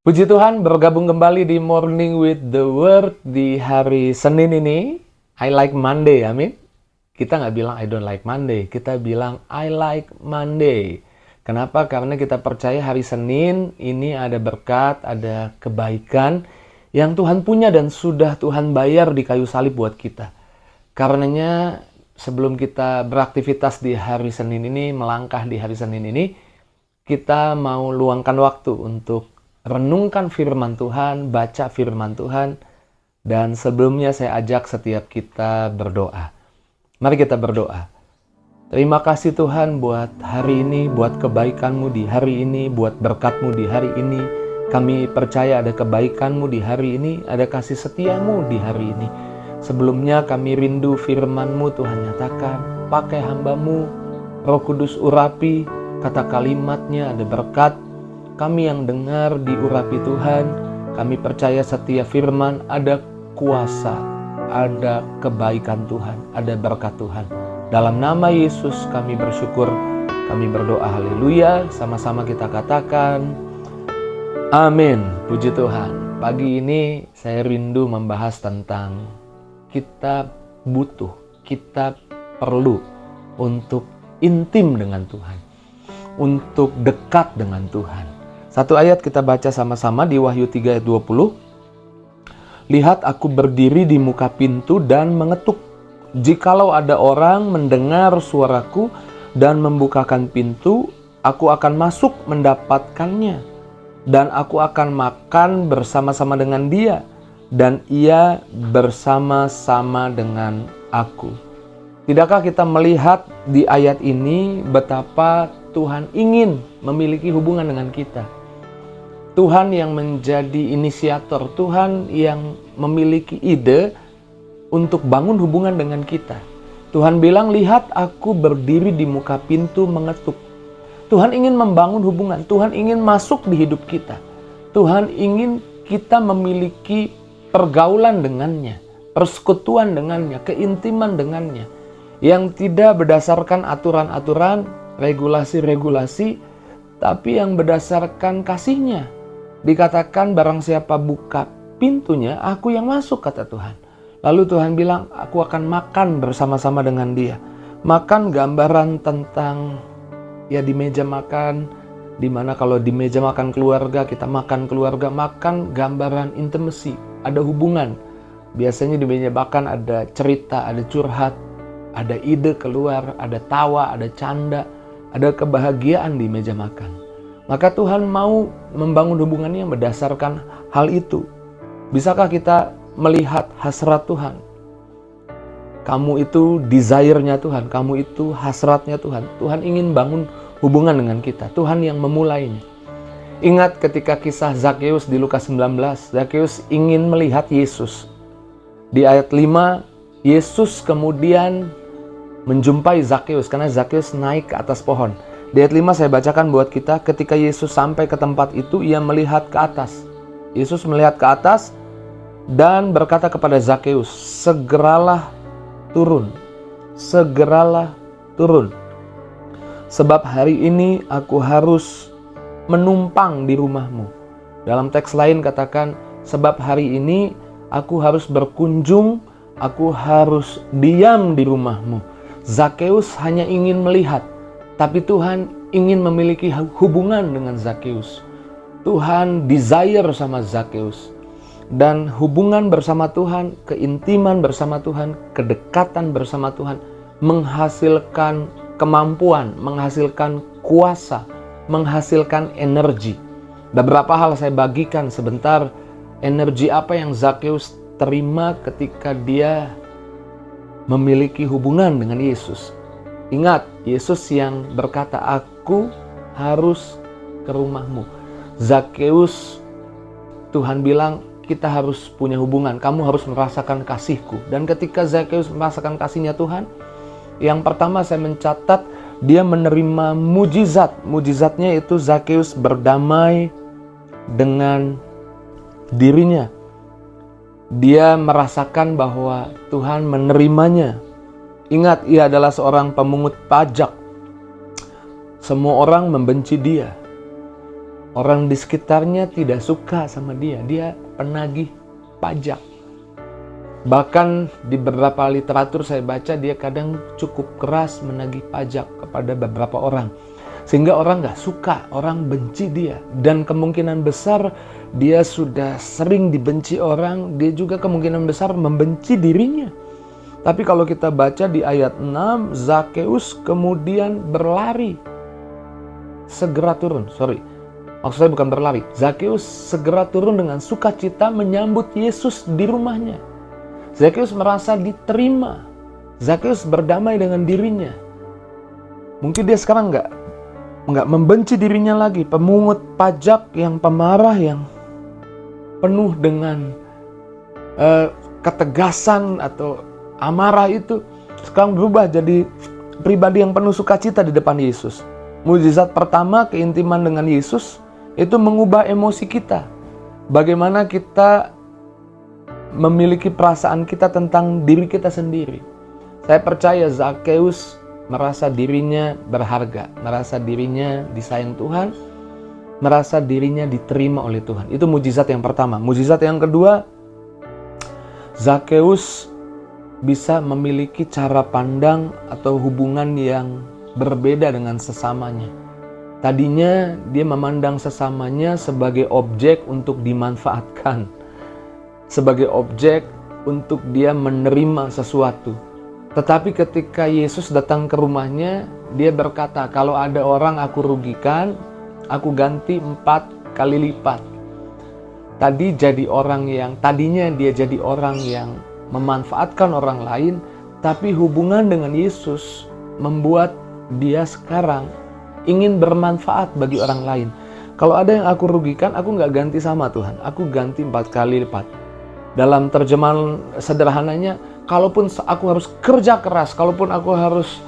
Puji Tuhan, bergabung kembali di Morning with the Word di hari Senin ini. I like Monday, amin. Kita nggak bilang I don't like Monday, kita bilang I like Monday. Kenapa? Karena kita percaya hari Senin ini ada berkat, ada kebaikan yang Tuhan punya dan sudah Tuhan bayar di kayu salib buat kita. Karenanya sebelum kita beraktivitas di hari Senin ini, melangkah di hari Senin ini, kita mau luangkan waktu untuk renungkan firman Tuhan, baca firman Tuhan, dan sebelumnya saya ajak setiap kita berdoa. Mari kita berdoa. Terima kasih Tuhan buat hari ini, buat kebaikan-Mu di hari ini, buat berkat-Mu di hari ini. Kami percaya ada kebaikan-Mu di hari ini, ada kasih setia-Mu di hari ini. Sebelumnya kami rindu firman-Mu Tuhan nyatakan, pakai hamba-Mu, Roh Kudus urapi, kata kalimatnya ada berkat. Kami yang dengar diurapi Tuhan, kami percaya setiap firman ada kuasa, ada kebaikan Tuhan, ada berkat Tuhan. Dalam nama Yesus kami bersyukur, kami berdoa haleluya, sama-sama kita katakan amin. Puji Tuhan. Pagi ini saya rindu membahas tentang kita butuh, kita perlu untuk intim dengan Tuhan, untuk dekat dengan Tuhan. Satu ayat kita baca sama-sama di Wahyu 3 ayat 20. Lihat aku berdiri di muka pintu dan mengetuk. Jikalau ada orang mendengar suaraku dan membukakan pintu, aku akan masuk mendapatkannya. Dan aku akan makan bersama-sama dengan dia, dan ia bersama-sama dengan aku. Tidakkah kita melihat di ayat ini betapa Tuhan ingin memiliki hubungan dengan kita? Tuhan yang menjadi inisiator, Tuhan yang memiliki ide untuk bangun hubungan dengan kita. Tuhan bilang, lihat aku berdiri di muka pintu mengetuk. Tuhan ingin membangun hubungan, Tuhan ingin masuk di hidup kita. Tuhan ingin kita memiliki pergaulan dengannya, persekutuan dengannya, keintiman dengannya. Yang tidak berdasarkan aturan-aturan, regulasi-regulasi, tapi yang berdasarkan kasihnya. Dikatakan barang siapa buka pintunya, aku yang masuk, kata Tuhan. Lalu Tuhan bilang, aku akan makan bersama-sama dengan dia. Makan gambaran tentang ya di meja makan, dimana kalau di meja makan keluarga, kita makan keluarga, makan gambaran intimacy, ada hubungan. Biasanya di meja makan ada cerita, ada curhat, ada ide keluar, ada tawa, ada canda, ada kebahagiaan di meja makan. Maka Tuhan mau membangun hubungannya yang berdasarkan hal itu. Bisakah kita melihat hasrat Tuhan? Kamu itu desire-nya Tuhan, kamu itu hasratnya Tuhan. Tuhan ingin bangun hubungan dengan kita, Tuhan yang memulainya. Ingat ketika kisah Zakheus di Lukas 19, Zakheus ingin melihat Yesus. Di ayat 5, Yesus kemudian menjumpai Zakheus karena Zakheus naik ke atas pohon. Di ayat 5 saya bacakan buat kita, ketika Yesus sampai ke tempat itu, ia melihat ke atas. Yesus melihat ke atas dan berkata kepada Zakheus, segeralah turun, segeralah turun. Sebab hari ini aku harus menumpang di rumahmu. Dalam teks lain katakan, sebab hari ini aku harus berkunjung, aku harus diam di rumahmu. Zakheus hanya ingin melihat, tapi Tuhan ingin memiliki hubungan dengan Zakheus. Tuhan desire sama Zakheus. Dan hubungan bersama Tuhan, keintiman bersama Tuhan, kedekatan bersama Tuhan menghasilkan kemampuan, menghasilkan kuasa, menghasilkan energi. Beberapa hal saya bagikan sebentar. Energi apa yang Zakheus terima ketika dia memiliki hubungan dengan Yesus. Ingat, Yesus yang berkata, aku harus ke rumahmu. Zakheus, Tuhan bilang, kita harus punya hubungan, kamu harus merasakan kasihku. Dan ketika Zakheus merasakan kasihnya Tuhan, yang pertama saya mencatat, dia menerima mujizat. Mujizatnya itu Zakheus berdamai dengan dirinya. Dia merasakan bahwa Tuhan menerimanya. Ingat, ia adalah seorang pemungut pajak. Semua orang membenci dia. Orang di sekitarnya tidak suka sama dia. Dia penagih pajak. Bahkan di beberapa literatur saya baca, dia kadang cukup keras menagih pajak kepada beberapa orang. Sehingga orang gak suka, orang benci dia. Dan kemungkinan besar dia sudah sering dibenci orang, dia juga kemungkinan besar membenci dirinya. Tapi kalau kita baca di ayat 6, Zakheus kemudian berlari. Maksud saya bukan berlari. Zakheus segera turun dengan sukacita menyambut Yesus di rumahnya. Zakheus merasa diterima. Zakheus berdamai dengan dirinya. Mungkin dia sekarang nggak membenci dirinya lagi. Pemungut pajak yang pemarah, yang penuh dengan ketegasan atau amarah itu, sekarang berubah jadi pribadi yang penuh sukacita di depan Yesus. Mukjizat pertama, keintiman dengan Yesus, itu mengubah emosi kita. Bagaimana kita memiliki perasaan kita tentang diri kita sendiri. Saya percaya Zakheus merasa dirinya berharga, merasa dirinya disayang Tuhan, merasa dirinya diterima oleh Tuhan. Itu mukjizat yang pertama. Mukjizat yang kedua, Zakheus bisa memiliki cara pandang atau hubungan yang berbeda dengan sesamanya. Tadinya dia memandang sesamanya sebagai objek untuk dimanfaatkan, sebagai objek untuk dia menerima sesuatu. Tetapi ketika Yesus datang ke rumahnya, dia berkata, kalau ada orang aku rugikan, aku ganti 4 kali lipat. Tadinya dia jadi orang yang memanfaatkan orang lain, tapi hubungan dengan Yesus membuat dia sekarang ingin bermanfaat bagi orang lain. Kalau ada yang aku rugikan, aku nggak ganti sama Tuhan, aku ganti 4 kali lipat. Dalam terjemahan sederhananya, kalaupun aku harus kerja keras, kalaupun aku harus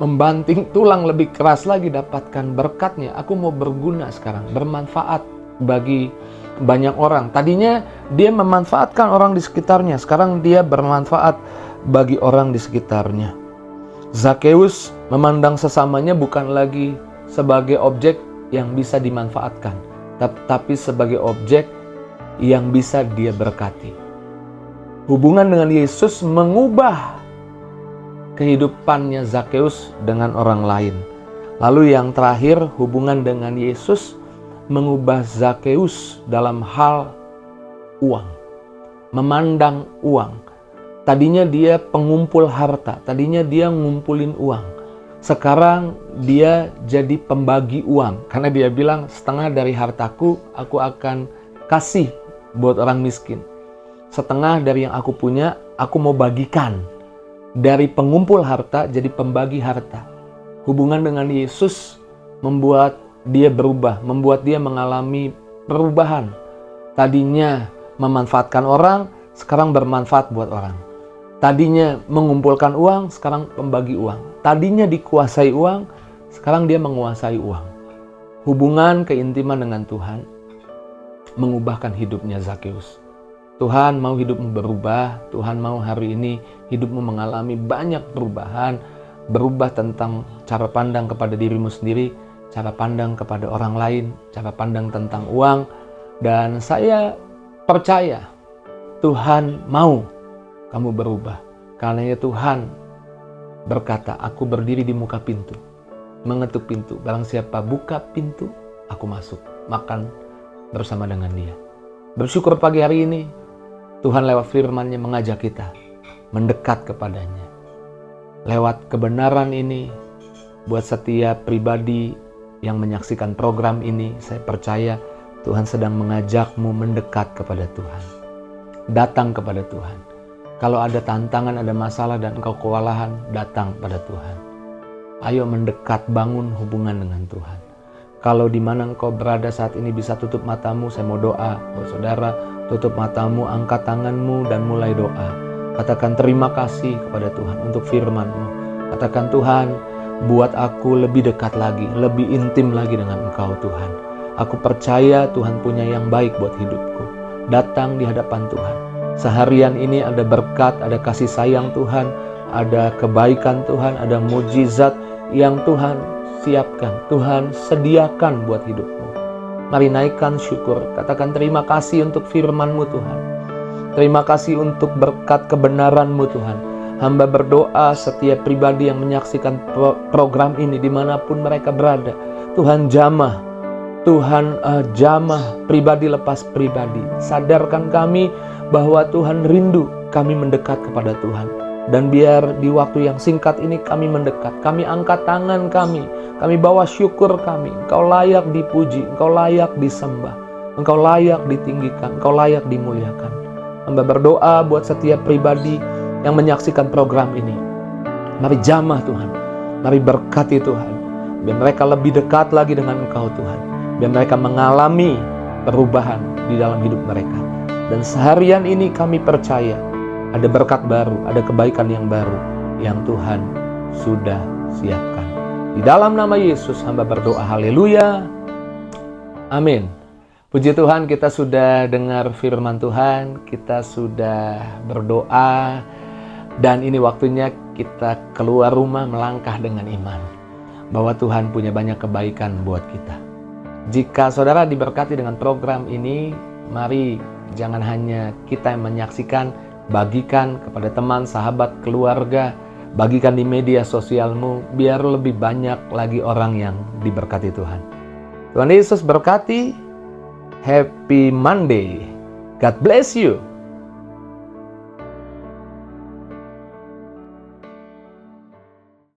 membanting tulang lebih keras lagi dapatkan berkatnya, aku mau berguna sekarang, bermanfaat bagi banyak orang. Tadinya dia memanfaatkan orang di sekitarnya, sekarang dia bermanfaat bagi orang di sekitarnya. Zakheus memandang sesamanya bukan lagi sebagai objek yang bisa dimanfaatkan, tapi sebagai objek yang bisa dia berkati. Hubungan dengan Yesus mengubah kehidupannya Zakheus dengan orang lain. Lalu yang terakhir, hubungan dengan Yesus mengubah Zakheus dalam hal uang, memandang uang. Tadinya dia pengumpul harta, tadinya dia ngumpulin uang. Sekarang dia jadi pembagi uang, karena dia bilang setengah dari hartaku aku akan kasih buat orang miskin. Setengah dari yang aku punya aku mau bagikan. Dari pengumpul harta jadi pembagi harta. Hubungan dengan Yesus membuat dia berubah, membuat dia mengalami perubahan. Tadinya memanfaatkan orang, sekarang bermanfaat buat orang. Tadinya mengumpulkan uang, sekarang pembagi uang. Tadinya dikuasai uang, sekarang dia menguasai uang. Hubungan keintiman dengan Tuhan mengubahkan hidupnya Zakheus. Tuhan mau hidupmu berubah, Tuhan mau hari ini hidupmu mengalami banyak perubahan, berubah tentang cara pandang kepada dirimu sendiri, cara pandang kepada orang lain, cara pandang tentang uang. Dan saya percaya Tuhan mau kamu berubah. Karena Tuhan berkata, aku berdiri di muka pintu, mengetuk pintu. Barang siapa buka pintu, aku masuk, makan bersama dengan dia. Bersyukur pagi hari ini, Tuhan lewat firman-Nya mengajak kita mendekat kepadanya. Lewat kebenaran ini, buat setiap pribadi yang menyaksikan program ini, saya percaya Tuhan sedang mengajakmu mendekat kepada Tuhan. Datang kepada Tuhan. Kalau ada tantangan, ada masalah dan engkau kewalahan, datang pada Tuhan. Ayo mendekat, bangun hubungan dengan Tuhan. Kalau di mana engkau berada saat ini bisa tutup matamu, saya mau doa buat saudara. Tutup matamu, angkat tanganmu dan mulai doa. Katakan terima kasih kepada Tuhan untuk firman-Mu. Katakan, Tuhan, buat aku lebih dekat lagi, lebih intim lagi dengan Engkau Tuhan. Aku percaya Tuhan punya yang baik buat hidupku. Datang di hadapan Tuhan. Seharian ini ada berkat, ada kasih sayang Tuhan, ada kebaikan Tuhan, ada mujizat yang Tuhan siapkan, Tuhan sediakan buat hidupmu. Mari naikkan syukur, katakan terima kasih untuk firman-Mu Tuhan. Terima kasih untuk berkat kebenaran-Mu Tuhan. Hamba berdoa setiap pribadi yang menyaksikan program ini dimanapun mereka berada. Tuhan jamah, Tuhan jamah pribadi lepas pribadi. Sadarkan kami bahwa Tuhan rindu kami mendekat kepada Tuhan. Dan biar di waktu yang singkat ini kami mendekat, kami angkat tangan kami bawa syukur kami. Engkau layak dipuji, Engkau layak disembah, Engkau layak ditinggikan, Engkau layak dimuliakan. Hamba berdoa buat setiap pribadi yang menyaksikan program ini. Mari jamah Tuhan, mari berkati Tuhan. Biar mereka lebih dekat lagi dengan Engkau Tuhan. Biar mereka mengalami perubahan di dalam hidup mereka. Dan seharian ini kami percaya ada berkat baru, ada kebaikan yang baru yang Tuhan sudah siapkan. Di dalam nama Yesus hamba berdoa, haleluya, amin. Puji Tuhan, kita sudah dengar firman Tuhan, kita sudah berdoa, dan ini waktunya kita keluar rumah melangkah dengan iman bahwa Tuhan punya banyak kebaikan buat kita. Jika saudara diberkati dengan program ini, mari jangan hanya kita yang menyaksikan, bagikan kepada teman, sahabat, keluarga, bagikan di media sosialmu, biar lebih banyak lagi orang yang diberkati Tuhan. Tuhan Yesus berkati. Happy Monday. God bless you.